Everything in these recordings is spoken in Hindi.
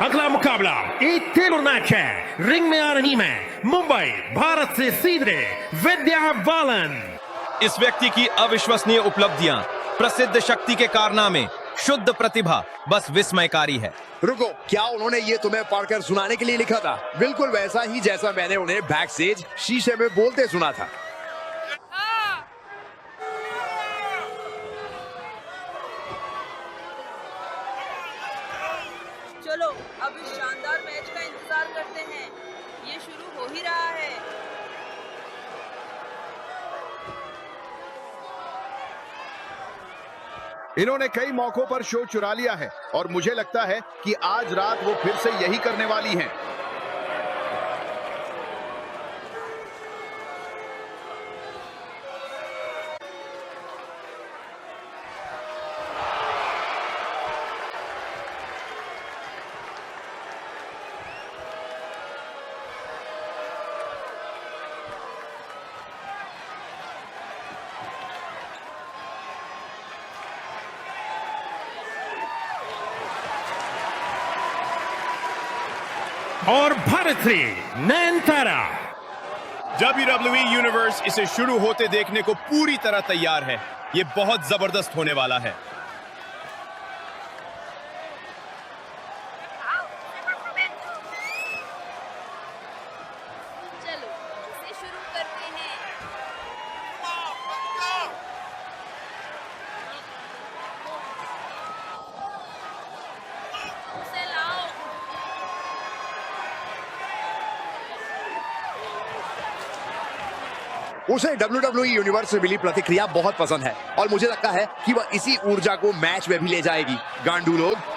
अगला मुकाबला एक टेबल मैच है। रिंग में आ रही मैं मुंबई भारत से सीधे विद्या बालन। इस व्यक्ति की अविश्वसनीय उपलब्धियां, प्रसिद्ध शक्ति के कारनामे, शुद्ध प्रतिभा बस विस्मयकारी है। रुको, क्या उन्होंने ये तुम्हें पढ़कर सुनाने के लिए लिखा था? बिल्कुल वैसा ही जैसा मैंने उन्हें बैक स्टेज शीशे में बोलते सुना था। चलो अब इस शानदार मैच का इंतजार करते हैं। ये शुरू हो ही रहा है। इन्होंने कई मौकों पर शो चुरा लिया है और मुझे लगता है कि आज रात वो फिर से यही करने वाली हैं। और भारती नयनतारा। WWE यूनिवर्स इसे शुरू होते देखने को पूरी तरह तैयार है। ये बहुत जबरदस्त होने वाला है। चलो इसे शुरू करते हैं। उसे लाओ। उसे WWE यूनिवर्स से मिली प्रतिक्रिया बहुत पसंद है और मुझे लगता है कि वह इसी ऊर्जा को मैच में भी ले जाएगी। गांडू लोग।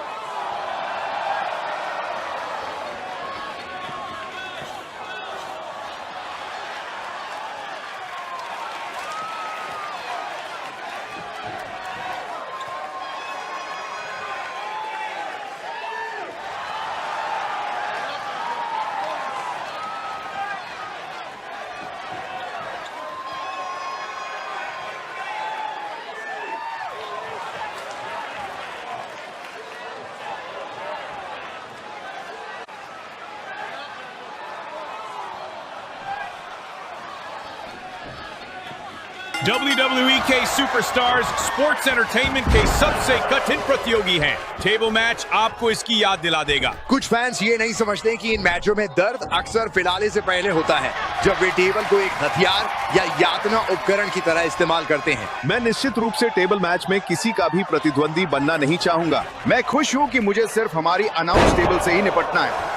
WWE के सुपरस्टार्स स्पोर्ट्स एंटरटेनमेंट के सबसे कठिन प्रतियोगी हैं। टेबल मैच आपको इसकी याद दिला देगा। कुछ फैंस ये नहीं समझते कि इन मैचों में दर्द अक्सर फिनाले से पहले होता है, जब वे टेबल को एक हथियार या यातना उपकरण की तरह इस्तेमाल करते हैं। मैं निश्चित रूप से टेबल मैच में किसी का भी प्रतिद्वंदी बनना नहीं चाहूंगा। मैं खुश हूं कि मुझे सिर्फ हमारी अनाउंस टेबल से ही निपटना है।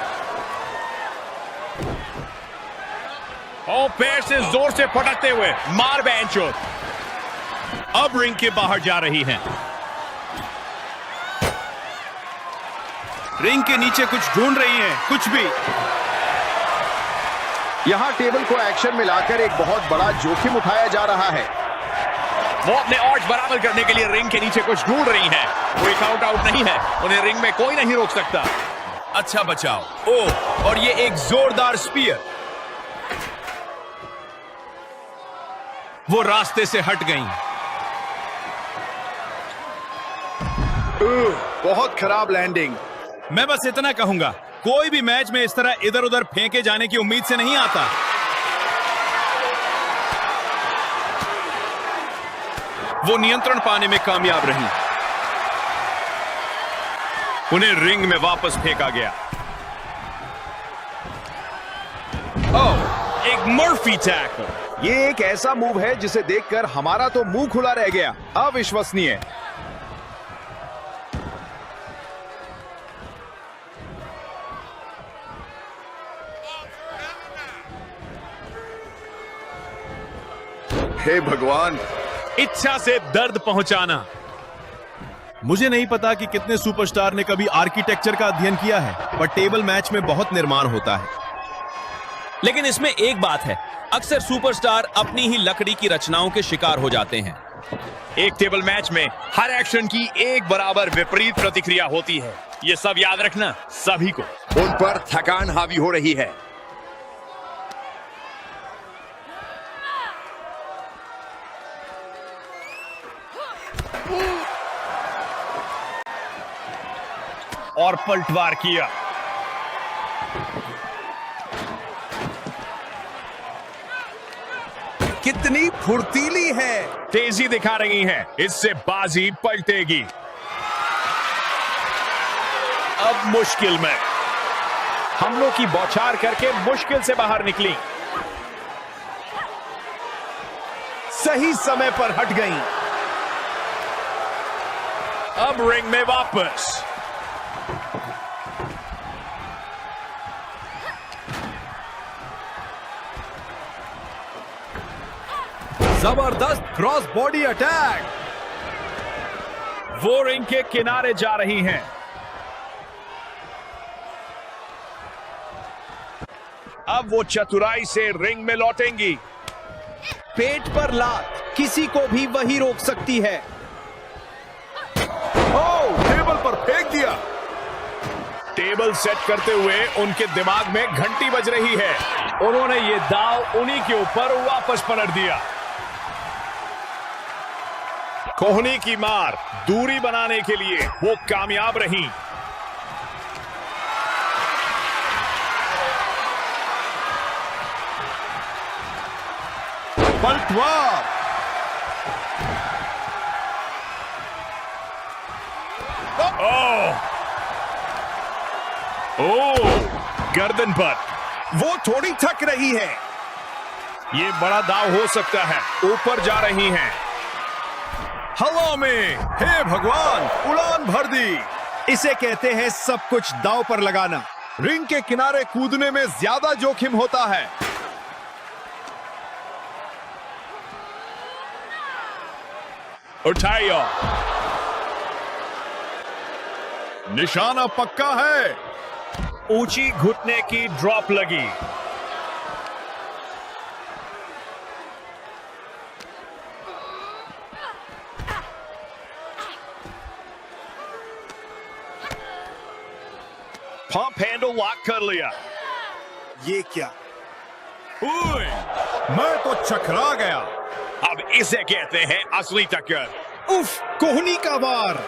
और पैर से जोर से पटकते हुए मार बेंचो। अब रिंग के बाहर जा रही हैं। रिंग के नीचे कुछ ढूंढ रही हैं, कुछ भी। यहां टेबल को एक्शन में लाकर एक बहुत बड़ा जोखिम उठाया जा रहा है। वो अपने ऑड्स बराबर करने के लिए रिंग के नीचे कुछ ढूंढ रही हैं। कोई काउंट आउट नहीं है, उन्हें रिंग में कोई नहीं रोक सकता। अच्छा बचाव। ओह, और ये एक जोरदार स्पीयर। वो रास्ते से हट गईं। बहुत खराब लैंडिंग। मैं बस इतना कहूंगा, कोई भी मैच में इस तरह इधर उधर फेंके जाने की उम्मीद से नहीं आता। वो नियंत्रण पाने में कामयाब रही। उन्हें रिंग में वापस फेंका गया। ओह, एक मर्फी टैकल। ये एक ऐसा मूव है जिसे देखकर हमारा तो मुंह खुला रह गया। अविश्वसनीय। हे भगवान, इच्छा से दर्द पहुंचाना। मुझे नहीं पता कि कितने सुपरस्टार ने कभी आर्किटेक्चर का अध्ययन किया है, पर टेबल मैच में बहुत निर्माण होता है। लेकिन इसमें एक बात है, अक्सर सुपरस्टार अपनी ही लकड़ी की रचनाओं के शिकार हो जाते हैं। एक टेबल मैच में हर एक्शन की एक बराबर विपरीत प्रतिक्रिया होती है। ये सब याद रखना सभी को। उन पर थकान हावी हो रही है। और पलटवार किया। कितनी फुर्तीली है। तेजी दिखा रही हैं, इससे बाजी पलटेगी। अब मुश्किल में हमलों की बौछार करके मुश्किल से बाहर निकली। सही समय पर हट गई। अब रिंग में वापस। जबरदस्त क्रॉस बॉडी अटैक। वो रिंग के किनारे जा रही हैं। अब वो चतुराई से रिंग में लौटेंगी। पेट पर लात किसी को भी वही रोक सकती है। ओह, टेबल पर फेंक दिया। टेबल सेट करते हुए उनके दिमाग में घंटी बज रही है। उन्होंने ये दाव उन्हीं के ऊपर वापस पलट दिया। कोहनी की मार दूरी बनाने के लिए वो कामयाब रही। पलटवार। ओह, गर्दन पर। वो थोड़ी थक रही है। ये बड़ा दाव हो सकता है। ऊपर जा रही हैं। हवा में, हे भगवान, उड़ान भर दी। इसे कहते हैं सब कुछ दांव पर लगाना। रिंग के किनारे कूदने में ज्यादा जोखिम होता है। उठाइयो। निशाना पक्का है। ऊंची घुटने की ड्रॉप लगी। पंप हैंडल लॉक कर लिया। ये क्या? ओए, मैं तो चकरा गया। अब इसे कहते हैं असली टक्कर। उफ, कोहनी का वार।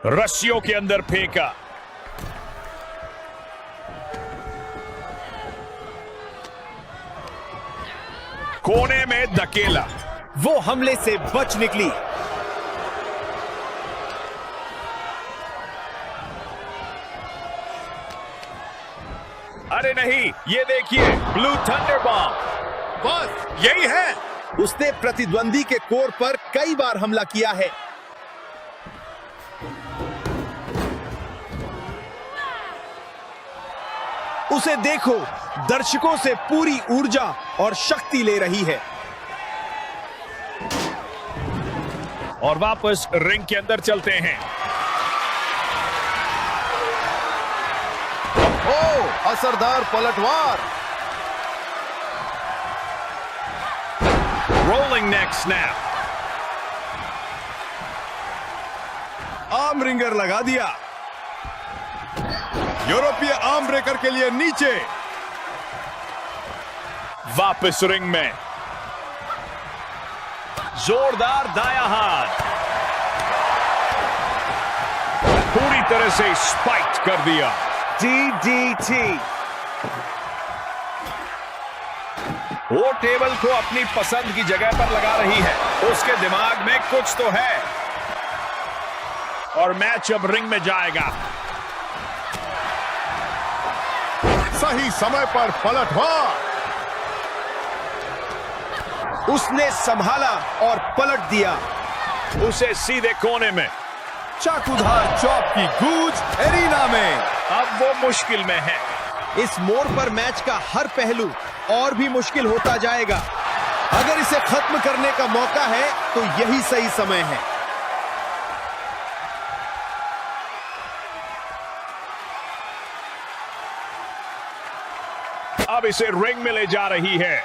रस्सियों के अंदर फेंका। कोने में धकेला। वो हमले से बच निकली। अरे नहीं, ये देखिए, ब्लू थंडर बॉम्ब। बस यही है। उसने प्रतिद्वंदी के कोर पर कई बार हमला किया है। उसे देखो, दर्शकों से पूरी ऊर्जा और शक्ति ले रही है। और वापस रिंग के अंदर चलते हैं। ओह, असरदार पलटवार। रोलिंग नेक स्नैप। आर्म रिंगर लगा दिया। यूरोपीय आर्म ब्रेकर के लिए नीचे। वापस रिंग में। जोरदार दाया हाथ। पूरी तरह से स्पाइक कर दिया। DDT। वो टेबल को अपनी पसंद की जगह पर लगा रही है। उसके दिमाग में कुछ तो है। और मैच अब रिंग में जाएगा। सही समय पर पलटवार। उसने संभाला और पलट दिया। उसे सीधे कोने में। चाकूधार चॉप की गूंज एरिना में। अब वो मुश्किल में है। इस मोड़ पर मैच का हर पहलू और भी मुश्किल होता जाएगा। अगर इसे खत्म करने का मौका है तो यही सही समय है। अब इसे रिंग में ले जा रही है।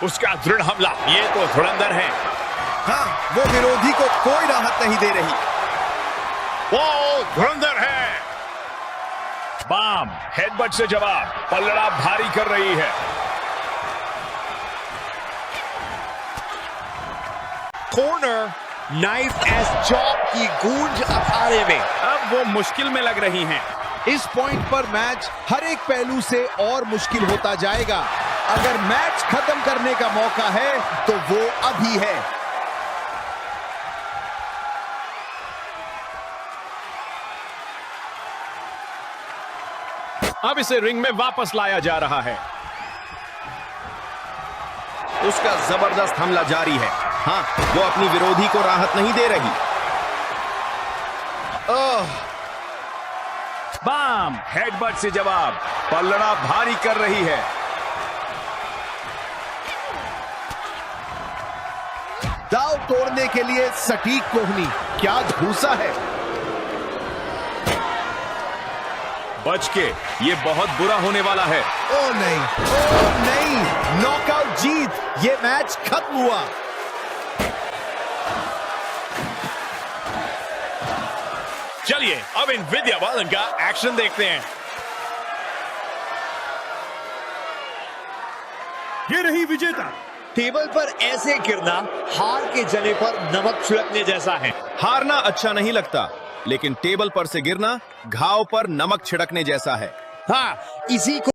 उसका दृढ़ हमला। ये तो धुरंधर है। हाँ, वो विरोधी को कोई राहत नहीं दे रही। वो धुरंधर है। बाम हेडबट से जवाब। पल्लड़ा भारी कर रही है। कॉर्नर नाइफ एस चॉप की गूंज अखाड़े में। अब वो मुश्किल में लग रही हैं। इस पॉइंट पर मैच हर एक पहलू से और मुश्किल होता जाएगा। अगर मैच खत्म करने का मौका है तो वो अभी है। अब इसे रिंग में वापस लाया जा रहा है। उसका जबरदस्त हमला जारी है। हाँ, वो अपनी विरोधी को राहत नहीं दे रही। बाम हेडबट से जवाब। पल्लड़ा भारी कर रही है। दाव तोड़ने के लिए सटीक कोहनी, क्या घूसा है। बच के, ये बहुत बुरा होने वाला है। ओ नहीं, नॉकआउट जीत। ये मैच खत्म हुआ। चलिए अब इन विद्या बालन का एक्शन देखते हैं। ये रही विजेता। टेबल पर ऐसे गिरना हार के जले पर नमक छिड़कने जैसा है। हारना अच्छा नहीं लगता, लेकिन टेबल पर से गिरना घाव पर नमक छिड़कने जैसा है। हाँ, इसी को